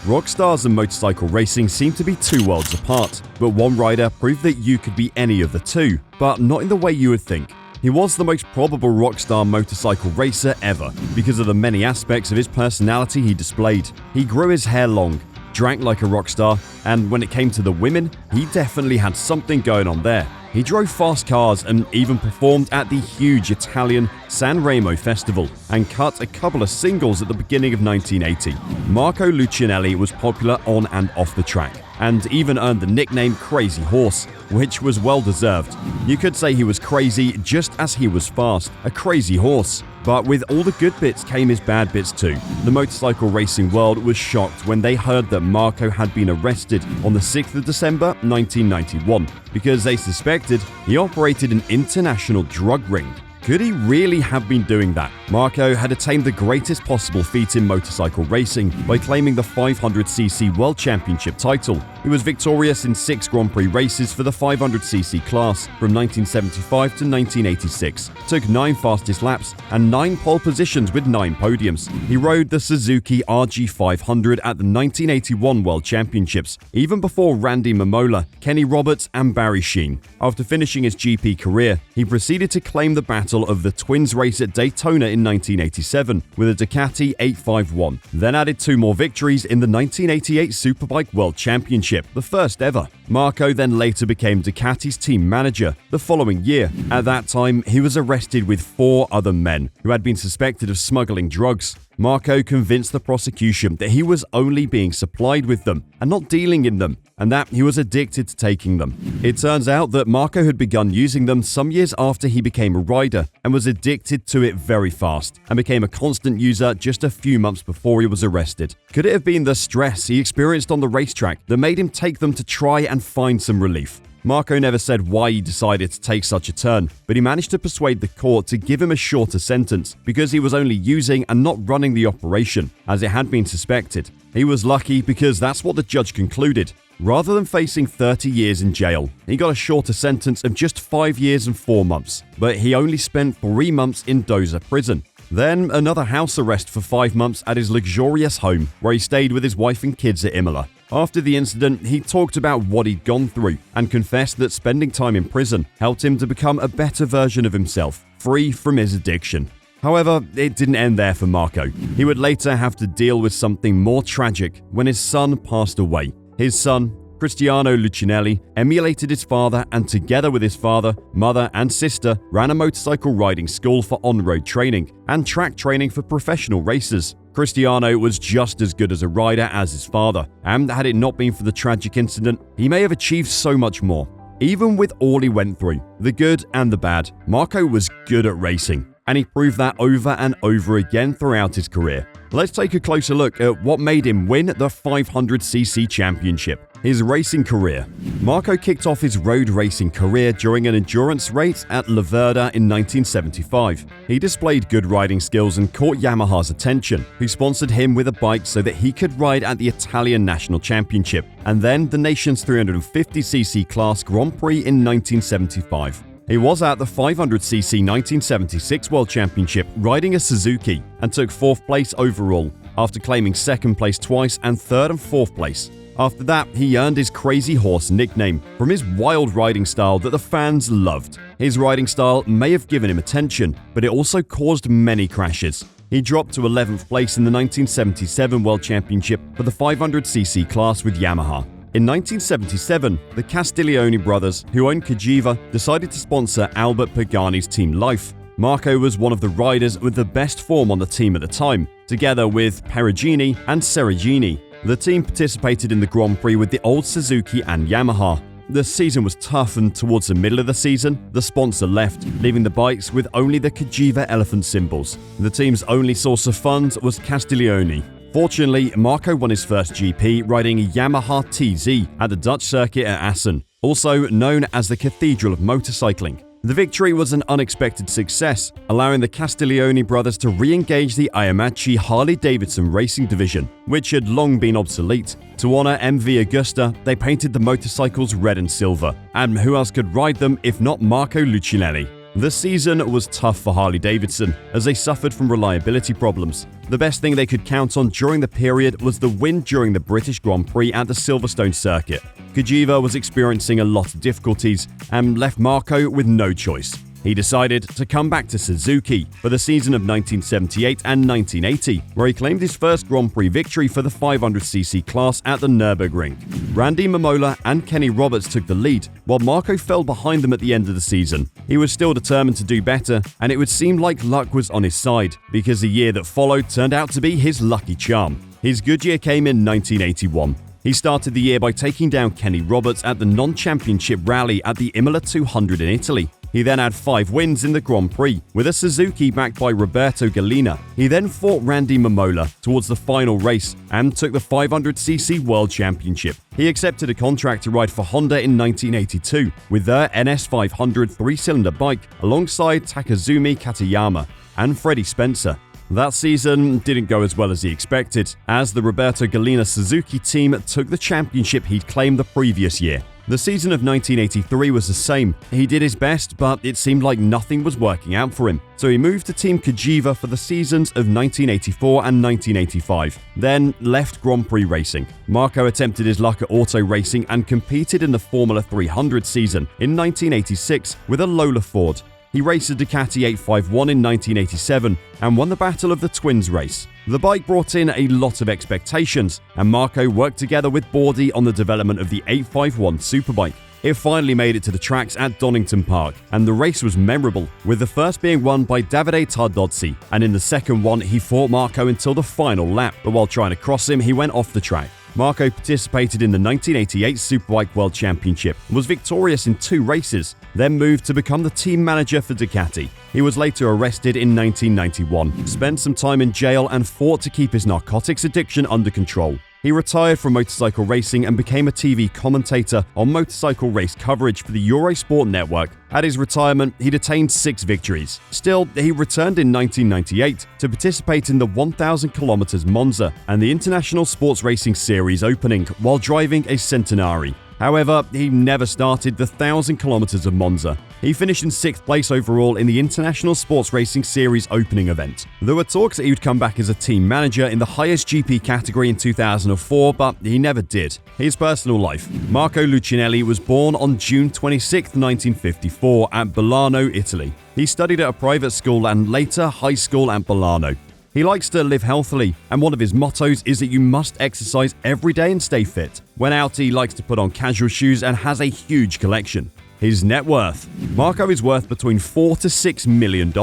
Rockstars and motorcycle racing seem to be two worlds apart, but one rider proved that you could be any of the two, but not in the way you would think. He was the most probable rockstar motorcycle racer ever because of the many aspects of his personality he displayed. He grew his hair long, drank like a rockstar, and when it came to the women, he definitely had something going on there. He drove fast cars and even performed at the huge Italian San Remo Festival and cut a couple of singles at the beginning of 1980. Marco Lucchinelli was popular on and off the track and even earned the nickname Crazy Horse, which was well deserved. You could say he was crazy just as he was fast, a crazy horse. But with all the good bits came his bad bits too. The motorcycle racing world was shocked when they heard that Marco had been arrested on the 6th of December 1991 because they suspected he operated an international drug ring. Could he really have been doing that? Marco had attained the greatest possible feat in motorcycle racing by claiming the 500cc World Championship title. He was victorious in 6 Grand Prix races for the 500cc class from 1975 to 1986, took 9 fastest laps and 9 pole positions with 9 podiums. He rode the Suzuki RG500 at the 1981 World Championships, even before Randy Mamola, Kenny Roberts and Barry Sheene. After finishing his GP career, he proceeded to claim the Battle of the Twins race at Daytona in 1987 with a Ducati 851, then added 2 more victories in the 1988 Superbike World Championship, the first ever. Marco then later became Ducati's team manager the following year. At that time, he was arrested with 4 other men who had been suspected of smuggling drugs. Marco convinced the prosecution that he was only being supplied with them and not dealing in them, and that he was addicted to taking them. It turns out that Marco had begun using them some years after he became a rider and was addicted to it very fast and became a constant user just a few months before he was arrested. Could it have been the stress he experienced on the racetrack that made him take them to try and find some relief? Marco never said why he decided to take such a turn, but he managed to persuade the court to give him a shorter sentence because he was only using and not running the operation, as it had been suspected. He was lucky because that's what the judge concluded. Rather than facing 30 years in jail, he got a shorter sentence of just 5 years and 4 months, but he only spent 3 months in Doza prison. Then another house arrest for 5 months at his luxurious home, where he stayed with his wife and kids at Imola. After the incident, he talked about what he'd gone through and confessed that spending time in prison helped him to become a better version of himself, free from his addiction. However, it didn't end there for Marco. He would later have to deal with something more tragic when his son passed away. His son, Cristiano Lucchinelli, emulated his father and together with his father, mother and sister ran a motorcycle riding school for on-road training and track training for professional racers. Cristiano was just as good as a rider as his father, and had it not been for the tragic incident, he may have achieved so much more. Even with all he went through, the good and the bad, Marco was good at racing, and he proved that over and over again throughout his career. Let's take a closer look at what made him win the 500cc championship. His racing career. Marco kicked off his road racing career during an endurance race at La Verda in 1975. He displayed good riding skills and caught Yamaha's attention, who sponsored him with a bike so that he could ride at the Italian National Championship, and then the nation's 350cc class Grand Prix in 1975. He was at the 500cc 1976 World Championship riding a Suzuki and took 4th place overall, after claiming 2nd place twice and 3rd and 4th place. After that, he earned his Crazy Horse nickname from his wild riding style that the fans loved. His riding style may have given him attention, but it also caused many crashes. He dropped to 11th place in the 1977 World Championship for the 500cc class with Yamaha. In 1977, the Castiglione brothers, who owned Cagiva, decided to sponsor Albert Pagani's Team Life. Marco was one of the riders with the best form on the team at the time, together with Perugini and Serigini. The team participated in the Grand Prix with the old Suzuki and Yamaha. The season was tough, and towards the middle of the season, the sponsor left, leaving the bikes with only the Cagiva elephant symbols. The team's only source of funds was Castiglione. Fortunately, Marco won his first GP riding a Yamaha TZ at the Dutch circuit at Assen, also known as the Cathedral of Motorcycling. The victory was an unexpected success, allowing the Castiglione brothers to re-engage the Yamaha Harley-Davidson racing division, which had long been obsolete. To honor MV Agusta, they painted the motorcycles red and silver, and who else could ride them if not Marco Lucchinelli? The season was tough for Harley-Davidson as they suffered from reliability problems. The best thing they could count on during the period was the win during the British Grand Prix at the Silverstone circuit. Cagiva was experiencing a lot of difficulties and left Marco with no choice. He decided to come back to Suzuki for the season of 1978 and 1980, where he claimed his first Grand Prix victory for the 500cc class at the Nürburgring. Randy Mamola and Kenny Roberts took the lead, while Marco fell behind them at the end of the season. He was still determined to do better, and it would seem like luck was on his side, because the year that followed turned out to be his lucky charm. His good year came in 1981. He started the year by taking down Kenny Roberts at the non-championship rally at the Imola 200 in Italy. He then had 5 wins in the Grand Prix, with a Suzuki backed by Roberto Gallina. He then fought Randy Mamola towards the final race and took the 500cc World Championship. He accepted a contract to ride for Honda in 1982 with their NS500 3-cylinder bike alongside Takazumi Katayama and Freddie Spencer. That season didn't go as well as he expected, as the Roberto Gallina Suzuki team took the championship he'd claimed the previous year. The season of 1983 was the same. He did his best, but it seemed like nothing was working out for him. So he moved to Team Cagiva for the seasons of 1984 and 1985, then left Grand Prix racing. Marco attempted his luck at auto racing and competed in the Formula 300 season in 1986 with a Lola Ford. He raced a Ducati 851 in 1987 and won the Battle of the Twins race. The bike brought in a lot of expectations, and Marco worked together with Bordy on the development of the 851 Superbike. It finally made it to the tracks at Donington Park, and the race was memorable, with the first being won by Davide Tardozzi, and in the second one he fought Marco until the final lap, but while trying to cross him he went off the track. Marco participated in the 1988 Superbike World Championship and was victorious in 2 races, then moved to become the team manager for Ducati. He was later arrested in 1991, spent some time in jail and fought to keep his narcotics addiction under control. He retired from motorcycle racing and became a TV commentator on motorcycle race coverage for the Eurosport network. At his retirement, he'd attained 6 victories. Still, he returned in 1998 to participate in the 1,000 km Monza and the International Sports Racing Series opening while driving a Centenary. However, he never started the 1,000 km of Monza. He finished in 6th place overall in the International Sports Racing Series opening event. There were talks that he would come back as a team manager in the highest GP category in 2004, but he never did. His personal life. Marco Lucchinelli was born on June 26, 1954 at Bolano, Italy. He studied at a private school and later high school at Bolano. He likes to live healthily, and one of his mottos is that you must exercise every day and stay fit. When out, he likes to put on casual shoes and has a huge collection. His net worth. Marco is worth between $4 to $6 million.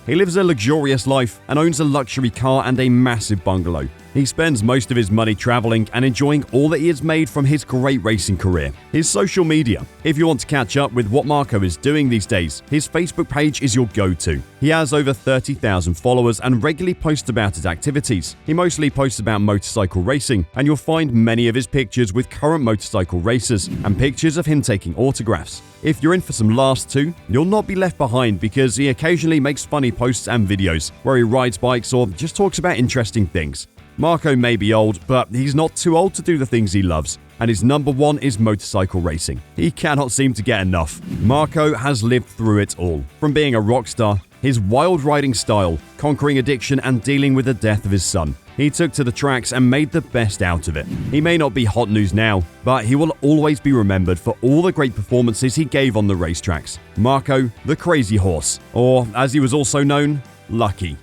He lives a luxurious life and owns a luxury car and a massive bungalow. He spends most of his money traveling and enjoying all that he has made from his great racing career. His social media. If you want to catch up with what Marco is doing these days, his Facebook page is your go-to. He has over 30,000 followers and regularly posts about his activities. He mostly posts about motorcycle racing, and you'll find many of his pictures with current motorcycle racers and pictures of him taking autographs. If you're in for some laughs too, you'll not be left behind because he occasionally makes funny posts and videos where he rides bikes or just talks about interesting things. Marco may be old, but he's not too old to do the things he loves, and his number 1 is motorcycle racing. He cannot seem to get enough. Marco has lived through it all, from being a rock star, his wild riding style, conquering addiction and dealing with the death of his son. He took to the tracks and made the best out of it. He may not be hot news now, but he will always be remembered for all the great performances he gave on the racetracks. Marco, the Crazy Horse, or as he was also known, Lucky.